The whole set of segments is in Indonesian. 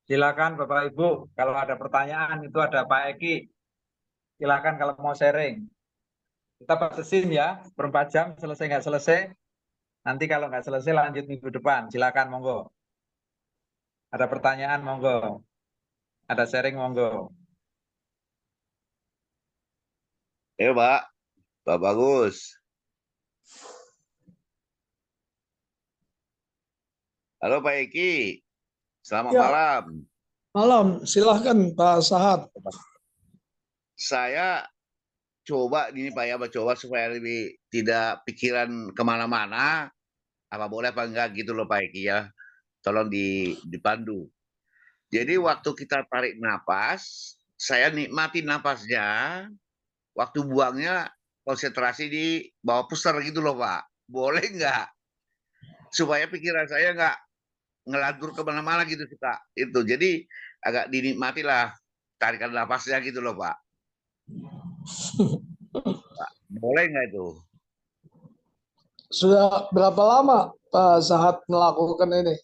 Silakan Bapak Ibu, kalau ada pertanyaan itu ada Pak Eki. Silakan kalau mau sharing. Kita batasin ya, per 4 jam selesai nggak selesai. Nanti kalau nggak selesai lanjut minggu depan. Silakan monggo. Ada pertanyaan monggo. Ada sharing monggo. Ya Pak, Pak Bagus. Halo Pak Eki, selamat Ya, malam. malam. Silahkan Pak Sahat. Saya coba ini Pak ya, coba supaya lebih tidak pikiran kemana-mana. Apa boleh apa enggak gitu loh Pak Eki ya. Tolong dipandu. Jadi waktu kita tarik napas, saya nikmati napasnya. Waktu buangnya konsentrasi di bawah pusar gitu loh Pak. Boleh nggak? Supaya pikiran saya nggak ngelantur kemana-mana gitu suka itu. Jadi agak dinikmati lah tarikan napasnya gitu loh Pak. Boleh nggak itu? Sudah berapa lama Pak Sahat melakukan ini?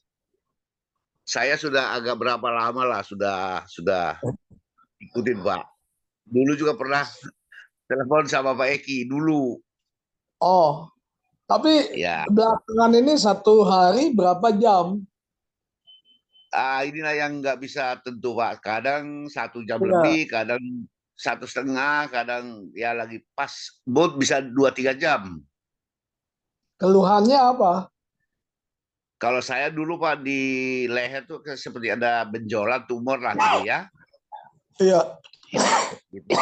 Saya sudah agak berapa lama lah sudah ikutin Pak. Dulu juga pernah telepon sama Pak Eki dulu. Oh, tapi Ya, belakangan ini satu hari berapa jam? inilah yang nggak bisa tentu Pak. Kadang 1 jam Ya, lebih, kadang 1,5, kadang ya lagi pas boat bisa 2-3 jam. keluhannya apa? Kalau saya dulu Pak di leher tuh seperti ada benjolan, tumor lah gitu ya. Iya, Gitu.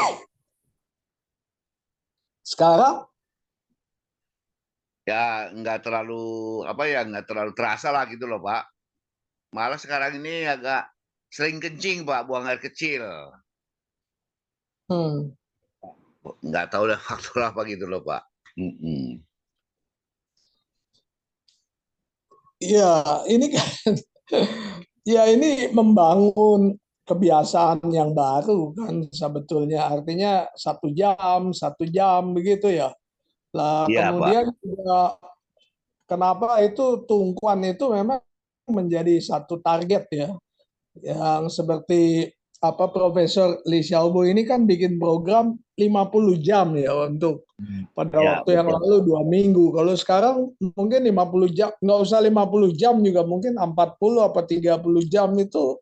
sekarang Ya nggak terlalu apa ya nggak terlalu terasa lah gitu loh Pak. Malah sekarang ini agak sering kencing Pak, buang air kecil. hmm, Nggak tahu lah faktor apa gitu loh Pak. Mm-mm. ya ini kan ya ini membangun kebiasaan yang baru kan sebetulnya artinya 1 jam begitu ya. Lah Iya Pak. kemudian juga kenapa itu tungkuan itu memang menjadi satu target ya, yang seperti apa Profesor Lee Xiaobo ini kan bikin program 50 jam ya untuk pada Ya waktu yang betul. lalu 2 minggu. Kalau sekarang mungkin 50 jam, nggak usah 50 jam juga mungkin 40 apa 30 jam itu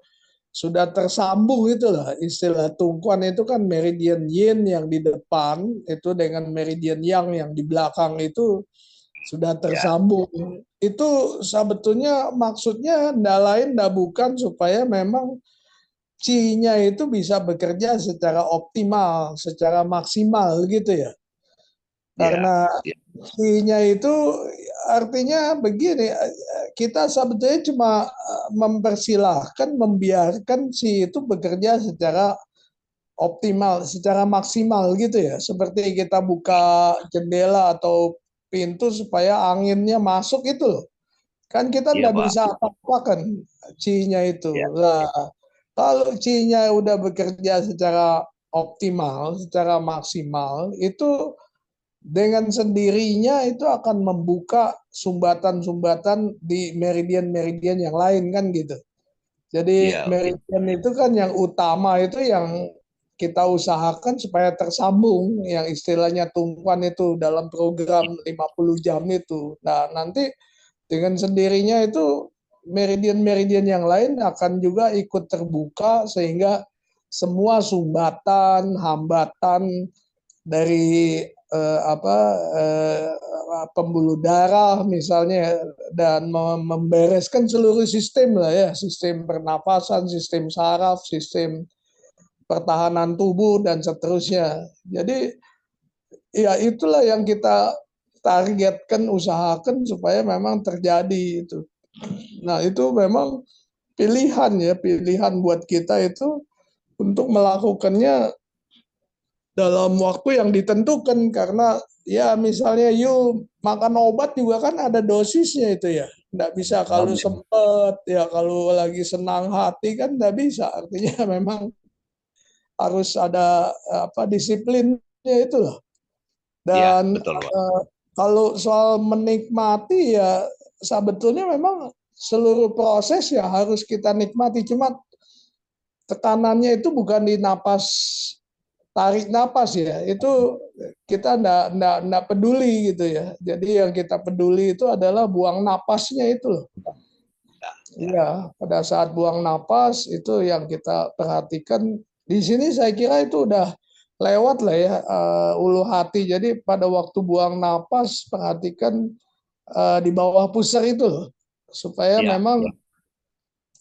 sudah tersambung itulah istilah tungkuan itu kan meridian yin yang di depan itu dengan meridian yang di belakang itu sudah Ya, tersambung. Itu sebetulnya maksudnya ndak lain ndak bukan supaya memang Qi-nya itu bisa bekerja secara optimal, secara maksimal gitu ya. ya, Karena ya, Qi-nya itu artinya begini, kita sebetulnya cuma mempersilahkan, membiarkan Qi itu bekerja secara optimal, secara maksimal gitu ya. Seperti kita buka jendela atau pintu supaya anginnya masuk itu loh. Kan kita iya nggak Pak. bisa apa-apakan Qi-nya Ya, itu. Nah, kalau Qi-nya udah bekerja secara optimal, secara maksimal, itu dengan sendirinya itu akan membuka sumbatan-sumbatan di meridian-meridian yang lain kan gitu. Jadi iya, iya, meridian itu kan yang utama itu yang kita usahakan supaya tersambung yang istilahnya tumpuan itu dalam program 50 jam itu. Nah, nanti dengan sendirinya itu meridian-meridian yang lain akan juga ikut terbuka sehingga semua sumbatan, hambatan dari pembuluh darah misalnya dan membereskan seluruh sistem lah ya, sistem pernapasan, sistem saraf, sistem pertahanan tubuh dan seterusnya. Jadi ya itulah yang kita targetkan, usahakan supaya memang terjadi itu. Nah, itu memang pilihan ya, pilihan buat kita itu untuk melakukannya dalam waktu yang ditentukan karena ya misalnya you makan obat juga kan ada dosisnya itu ya. Nggak bisa kalau sempet ya kalau lagi senang hati kan nggak bisa. Artinya memang harus ada apa disiplinnya itu loh. iya, Dan betul Pak. kalau soal menikmati ya sebetulnya memang seluruh proses ya harus kita nikmati. Cuma tekanannya itu bukan di napas, tarik napas ya, itu kita enggak peduli gitu ya. Jadi yang kita peduli itu adalah buang napasnya itu loh. Iya, pada saat buang napas itu yang kita perhatikan. Di sini saya kira itu udah lewat lah ya, ulu hati. Jadi pada waktu buang napas perhatikan di bawah pusar itu loh, supaya Ya, memang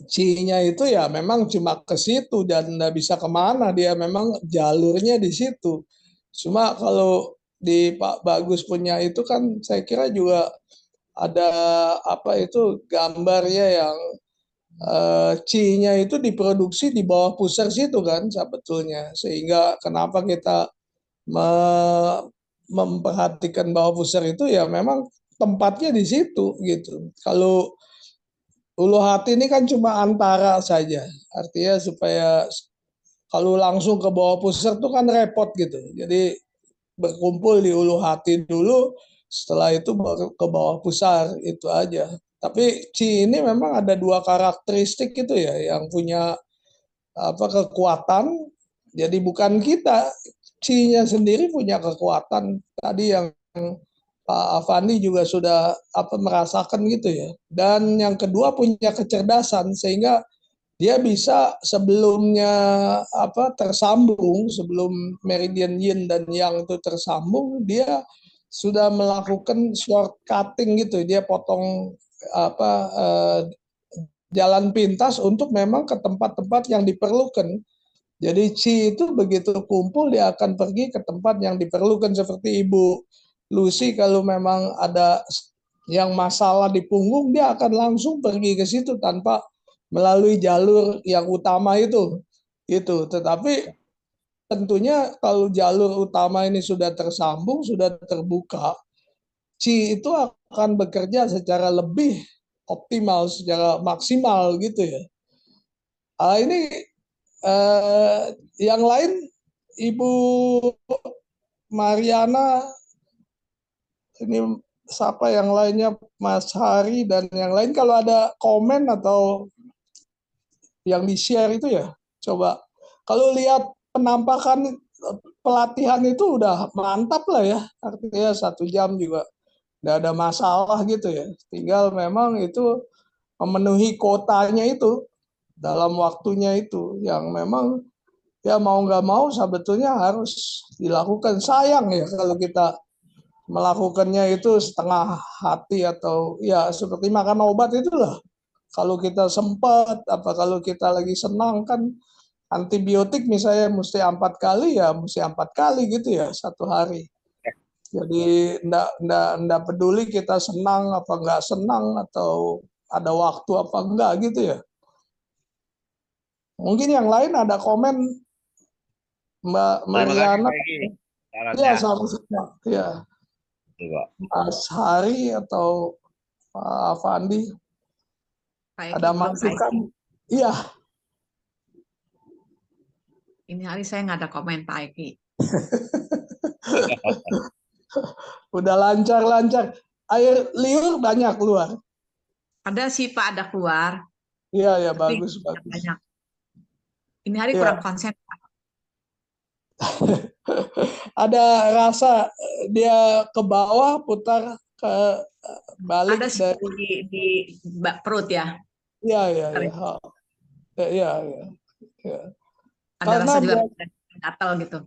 C-nya itu ya memang cuma ke situ dan nggak bisa kemana, dia memang jalurnya di situ. Cuma kalau di Pak Bagus punya itu kan saya kira juga ada apa itu gambarnya yang C-nya itu diproduksi di bawah pusar situ kan sebetulnya. Sehingga kenapa kita memperhatikan bawah pusar itu ya memang tempatnya di situ gitu. Kalau ulu hati ini kan cuma antara saja. Artinya supaya kalau langsung ke bawah pusar itu kan repot gitu. Jadi berkumpul di ulu hati dulu, setelah itu baru ke bawah pusar, itu aja. Tapi Ci ini memang ada dua karakteristik itu ya, yang punya apa kekuatan. Jadi bukan kita, Ci-nya sendiri punya kekuatan. Tadi yang Pak Avandi juga sudah apa merasakan gitu ya. Dan yang kedua punya kecerdasan sehingga dia bisa sebelumnya apa tersambung, sebelum meridian yin dan yang itu tersambung, dia sudah melakukan shortcutting gitu, dia potong apa jalan pintas untuk memang ke tempat-tempat yang diperlukan. Jadi Ci itu begitu kumpul dia akan pergi ke tempat yang diperlukan, seperti Ibu Lucy kalau memang ada yang masalah di punggung dia akan langsung pergi ke situ tanpa melalui jalur yang utama itu. Tetapi tentunya kalau jalur utama ini sudah tersambung, sudah terbuka, Ci itu akan bekerja secara lebih optimal, secara maksimal gitu ya. Ini yang lain, Ibu Mariana, ini siapa yang lainnya, Mas Hari dan yang lain, kalau ada komen atau yang di-share itu ya, coba. Kalau lihat penampakan pelatihan itu udah mantap lah ya, artinya 1 jam juga nggak ada masalah gitu ya. Tinggal memang itu memenuhi kotanya itu dalam waktunya itu yang memang ya mau nggak mau sebetulnya harus dilakukan. Sayang ya kalau kita melakukannya itu setengah hati atau ya seperti makan obat itulah. Kalau kita sempat, apa kalau kita lagi senang kan antibiotik misalnya mesti 4 kali ya mesti 4 kali gitu ya 1 hari. Jadi enggak peduli kita senang apa enggak senang atau ada waktu apa enggak gitu ya. Mungkin yang lain ada komen, Mbak terima kasih Mariana. Pak Egi Ya sarannya. sama-sama. Ya, Coba. Mas Hari atau Pak Avandi Pak Eki ada belum, Pak masukan? Eki. Iya. Ini hari saya nggak ada komen, Pak Eki. Udah lancar-lancar. Air liur banyak keluar. Ada sih Pak, ada keluar. Iya, ya Tapi bagus. banyak. Ini hari Iya. kurang konsen, Pak. Ada rasa dia ke bawah, putar ke balik Ada sih dari. di perut ya. Iya, iya, iya. Sering. Iya, iya. Ya. Ada Karena rasa juga gatal gitu.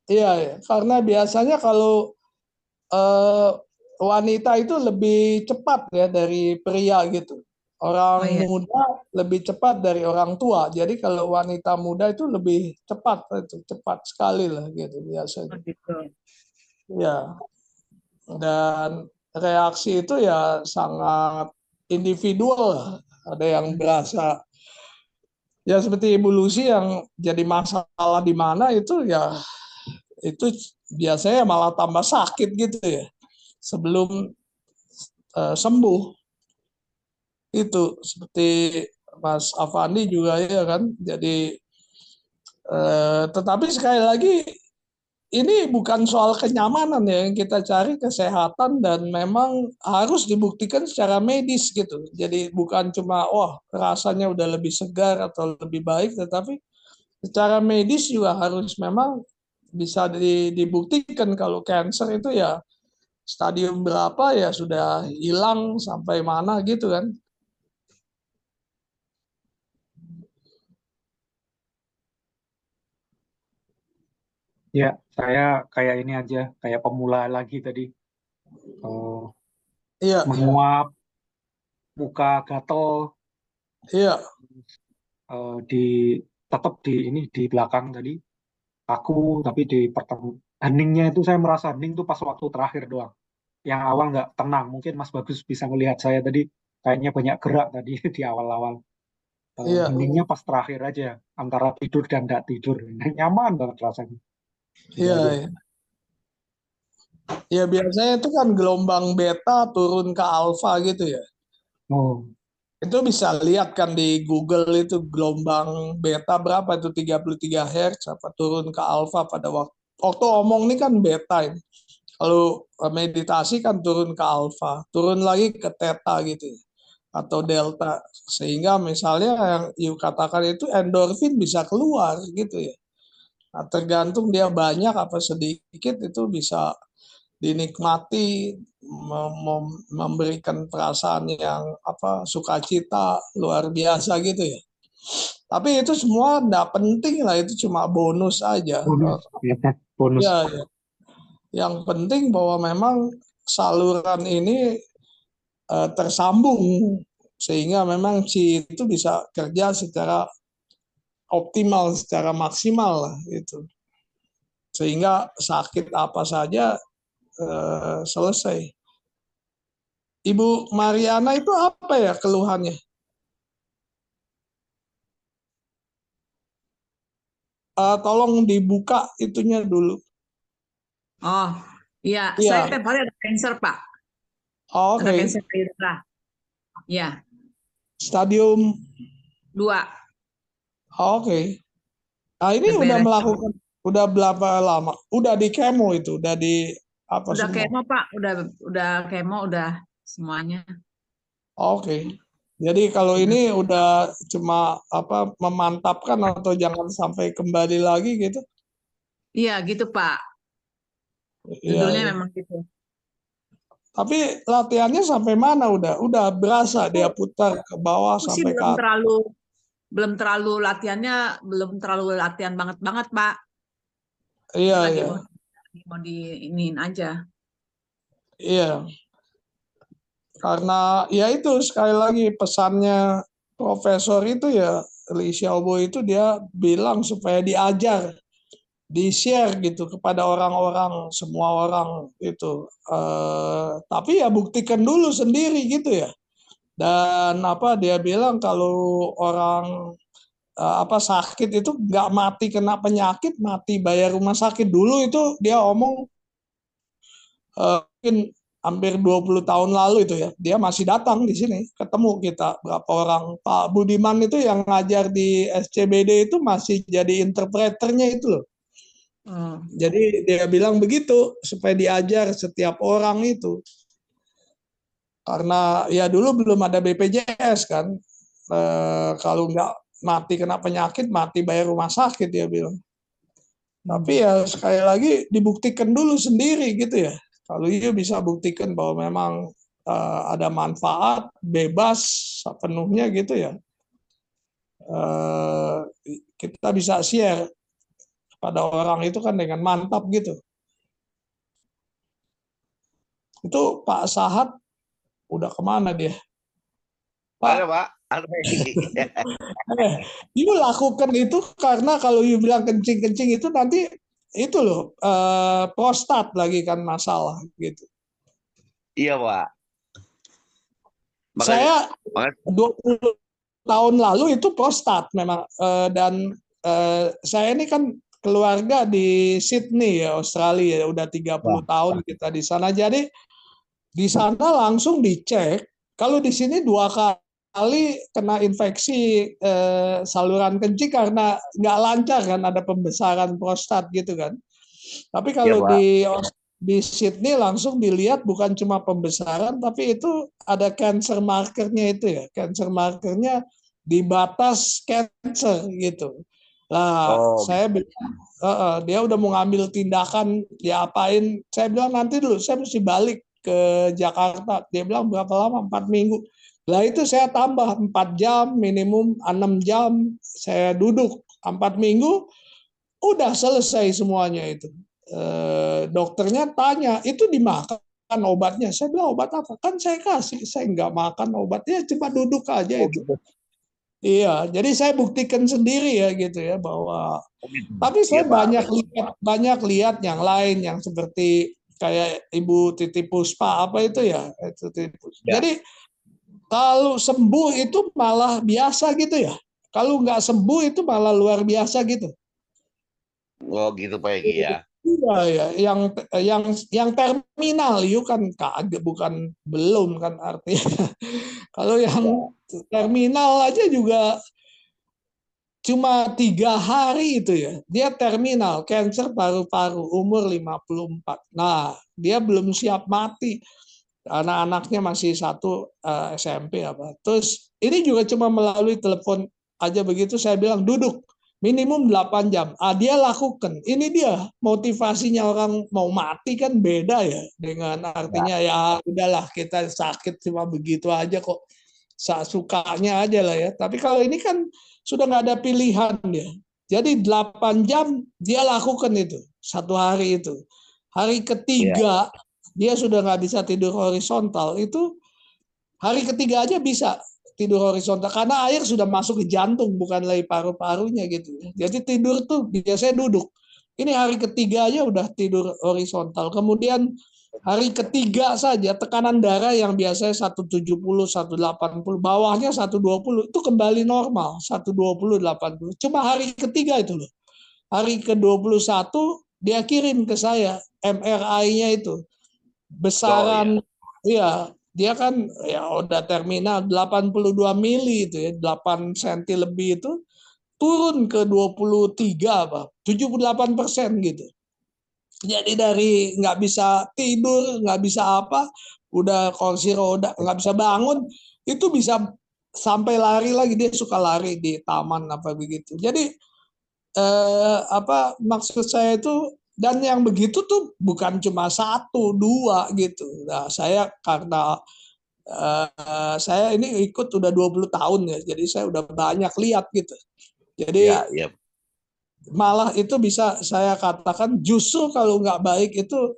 iya, ya. Karena biasanya kalau wanita itu lebih cepat ya dari pria gitu. Oh Orang iya. muda lebih cepat dari orang tua. Jadi kalau wanita muda itu lebih cepat, itu cepat sekali lah gitu Oh, biasanya. gitu. Ya, dan reaksi itu ya sangat individual lah. Ada yang berasa ya seperti Ibu Lucy yang jadi masalah di mana itu ya itu biasanya malah tambah sakit gitu ya sebelum sembuh. Itu seperti Mas Avandi juga ya kan. Jadi tetapi sekali lagi ini bukan soal kenyamanan ya, yang kita cari kesehatan dan memang harus dibuktikan secara medis gitu. Jadi bukan cuma wah rasanya udah lebih segar atau lebih baik, tetapi secara medis juga harus memang bisa dibuktikan kalau cancer itu ya stadium berapa ya sudah hilang sampai mana gitu kan. Ya, saya kayak ini aja, kayak pemula lagi tadi. Iya, Menguap, muka gatel, iya, di tetap di ini di belakang tadi kaku, tapi di heningnya itu saya merasa hening tuh pas waktu terakhir doang. Yang awal nggak tenang. Mungkin Mas Bagus bisa melihat saya tadi kayaknya banyak gerak tadi di awal-awal. iya, Heningnya pas terakhir aja antara tidur dan nggak tidur. Nyaman banget rasanya. Gitu iya, aja. iya. Ya biasanya itu kan gelombang beta turun ke alfa gitu ya. Oh, Itu bisa lihat kan di Google itu gelombang beta berapa itu 33 Hz apa turun ke alfa pada waktu omong ini kan beta ini. Kalau meditasi kan turun ke alfa, turun lagi ke theta gitu ya, atau delta. Sehingga misalnya yang you katakan itu endorfin bisa keluar gitu ya. Nah, tergantung dia banyak apa sedikit itu bisa dinikmati, memberikan perasaan yang apa sukacita luar biasa gitu ya. Tapi itu semua tidak penting lah, itu cuma bonus aja. bonus. Ya, bonus. Ya, ya. Yang penting bahwa memang saluran ini tersambung sehingga memang si itu bisa kerja secara optimal, secara maksimal lah itu. Sehingga sakit apa saja selesai. Ibu Mariana itu apa ya keluhannya? Tolong dibuka itunya dulu. Oh, iya, saya Iya, tiap hari ada cancer, Pak. Ada oke. cancer payudara. Ya, Stadium, 2. oke. Nah ini Udah udah beres. melakukan, udah berapa lama? Udah di kemo itu, udah di apa Udah semua? kemo, Pak. Udah kemo, udah semuanya. Oke. Jadi kalau ini udah cuma apa memantapkan atau jangan sampai kembali lagi gitu? Iya, gitu, Pak. Iya, Judulnya iya. memang gitu. Tapi latihannya sampai mana udah? Udah berasa dia Aku, putar ke bawah aku sih sampai ke atas. belum terlalu latihannya, belum terlalu latihan banget, Pak. Ini Iya, lagi iya. mau di iniin aja. Iya. Karena ya itu sekali lagi pesannya profesor itu ya Li Xiaobo itu dia bilang supaya diajar, di-share gitu kepada orang-orang, semua orang itu. Tapi ya buktikan dulu sendiri gitu ya. Dan apa dia bilang kalau orang apa sakit itu nggak mati kena penyakit, mati bayar rumah sakit dulu itu dia omong mungkin hampir 20 tahun lalu itu ya. Dia masih datang di sini, ketemu kita berapa orang. Pak Budiman itu yang ngajar di SCBD itu masih jadi interpreternya itu loh. Oh. Jadi dia bilang begitu supaya diajar setiap orang itu. Karena ya dulu belum ada BPJS kan. Kalau nggak mati kena penyakit, mati bayar rumah sakit dia bilang. Tapi ya sekali lagi dibuktikan dulu sendiri gitu ya. Kalau dia bisa buktikan bahwa memang ada manfaat, bebas sepenuhnya gitu ya. Kita bisa share pada orang itu kan dengan mantap gitu. Itu Pak Sahat udah kemana dia? Ada Pak, Pak, ada ini. you lakukan itu karena kalau you bilang kencing-kencing itu nanti itu loh prostat lagi kan masalah gitu. Iya Pak. Makanya, Saya makanya 20 tahun lalu itu prostat memang dan saya ini kan keluarga di Sydney ya Australia ya, udah 30 tahun kita di sana. Jadi di sana langsung dicek. Kalau di sini 2 kali kena infeksi saluran kencing karena nggak lancar kan ada pembesaran prostat gitu kan. Tapi Iya, kalau Pak. di Sydney langsung dilihat bukan cuma pembesaran, tapi itu ada cancer markernya itu ya. Cancer markernya di batas cancer gitu. Nah, Oh, saya bilang, dia udah mau ngambil tindakan, diapain. Saya bilang nanti dulu, saya mesti balik ke Jakarta. Dia bilang berapa lama? 4 minggu. Lah itu saya tambah 4 jam, minimum 6 jam. Saya duduk 4 minggu, udah selesai semuanya itu. Dokternya tanya, itu dimakan obatnya? Saya bilang obat apa? Kan saya kasih, saya nggak makan obatnya, cuma duduk aja oh itu. gitu. Iya, jadi saya buktikan sendiri ya gitu ya bahwa. Oh gitu. Tapi Iya, saya Pak. banyak lihat yang lain yang seperti kayak Ibu Titi Puspa apa itu ya, itu Ya. Jadi kalau sembuh itu malah biasa gitu ya. Kalau nggak sembuh itu malah luar biasa gitu. Oh gitu, Pak Egi ya. Iya ya, yang terminal itu kan kagak, bukan belum kan artinya. Kalau yang terminal aja juga cuma 3 hari itu ya. Dia terminal, cancer paru-paru, umur 54. Nah, dia belum siap mati. Anak-anaknya masih satu SMP apa. Terus ini juga cuma melalui telepon aja begitu, saya bilang duduk minimum 8 jam. Dia lakukan. Ini dia motivasinya, orang mau mati kan beda ya dengan Ya. artinya ya udahlah kita sakit cuma begitu aja kok. Sukanya aja lah ya. Tapi kalau ini kan sudah nggak ada pilihan dia. Jadi 8 jam dia lakukan itu. 1 hari itu. Hari Iya. ketiga dia sudah nggak bisa tidur horizontal. Itu hari ketiga aja bisa tidur horizontal. Karena air sudah masuk ke jantung, bukan lagi paru-parunya gitu. Jadi tidur tuh biasanya duduk. Ini hari ketiga aja udah tidur horizontal. Kemudian hari ketiga saja tekanan darah yang biasanya 170, 180, bawahnya 120 itu kembali normal, 120, 80. Cuma hari ketiga itu loh. Hari ke-21 dia kirim ke saya MRI-nya itu. Oh iya. Besaran, iya, dia kan ya udah terminal 82 mili itu ya, 8 senti lebih itu turun ke 23 apa, 78% gitu. Jadi dari nggak bisa tidur, nggak bisa apa, udah kursi roda, nggak bisa bangun, itu bisa sampai lari lagi. Dia suka lari di taman apa begitu. Jadi apa maksud saya itu, dan yang begitu tuh bukan cuma 1, 2 gitu. Nah, saya karena saya ini ikut udah 20 tahun ya, jadi saya udah banyak lihat gitu. Iya, Jadi iya. malah itu bisa saya katakan justru kalau nggak baik itu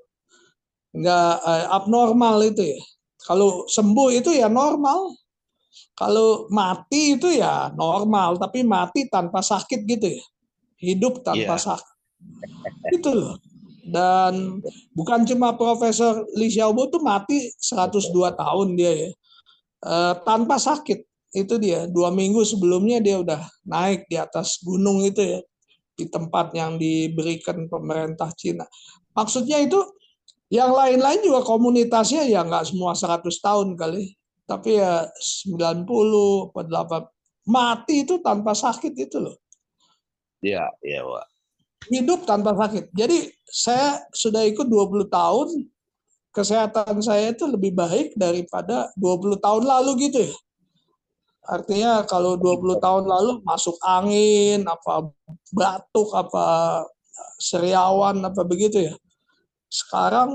nggak abnormal itu ya. Kalau sembuh itu ya normal. Kalau mati itu ya normal, tapi mati tanpa sakit gitu ya. Hidup tanpa Iya. sakit. Itu loh. Dan bukan cuma Profesor Li Xiaobo tuh mati 102 tahun dia ya. Tanpa sakit. Itu dia, 2 minggu sebelumnya dia udah naik di atas gunung itu ya, di tempat yang diberikan pemerintah Cina. Maksudnya itu yang lain-lain juga komunitasnya ya nggak semua 100 tahun kali, tapi ya 90 atau 8 mati itu tanpa sakit itu loh. Iya, iya, Pak. Hidup tanpa sakit. Jadi saya sudah ikut 20 tahun, kesehatan saya itu lebih baik daripada 20 tahun lalu gitu ya. Artinya kalau 20 tahun lalu masuk angin, apa batuk, apa seriawan, apa begitu ya. Sekarang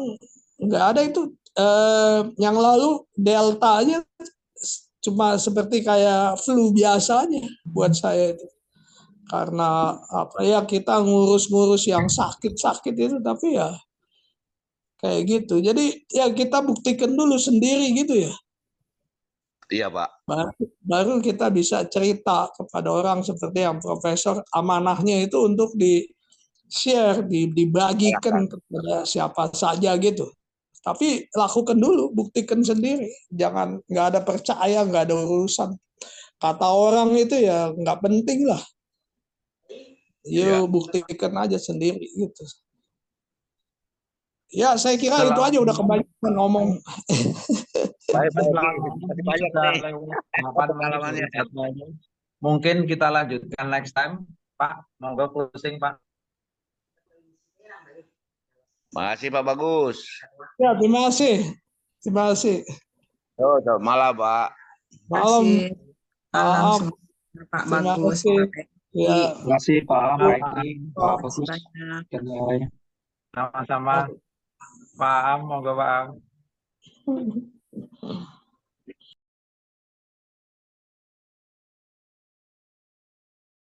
nggak ada itu. Yang lalu delta aja cuma seperti kayak flu biasanya buat saya itu. Karena apa ya, kita ngurus-ngurus yang sakit-sakit itu, tapi ya kayak gitu. Jadi ya kita buktikan dulu sendiri gitu ya. Iya, Pak. Baru kita bisa cerita kepada orang seperti yang Profesor, amanahnya itu untuk di share, dibagikan kepada siapa saja gitu. Tapi lakukan dulu, buktikan sendiri. Jangan nggak ada percaya, nggak ada urusan. Kata orang itu ya nggak penting lah. Iya. Yuk buktikan aja sendiri gitu. Ya saya kira itu Setelah aja, udah kebanyakan ngomong. Baik, Pak setelah Egi. ngomong Masih ini banyak sudah nih lewat 8 menit pengalamannya. dari jadwalnya. Mungkin kita lanjutkan next time, Pak. Monggo closing, Pak. Makasih Pak Bagus. Ya, terima kasih. Terima kasih. Selamat malam Pak. Malam. Kasih. Malam Maaf. semua Pak Terima Bagus, kasih. Pak Eki. Ya. Terima kasih Pak Am, Pak Eki, Pak Pak. Bagus, Banyak. dan yang lainnya. Sama-sama. Pak Am, monggo Pak Am.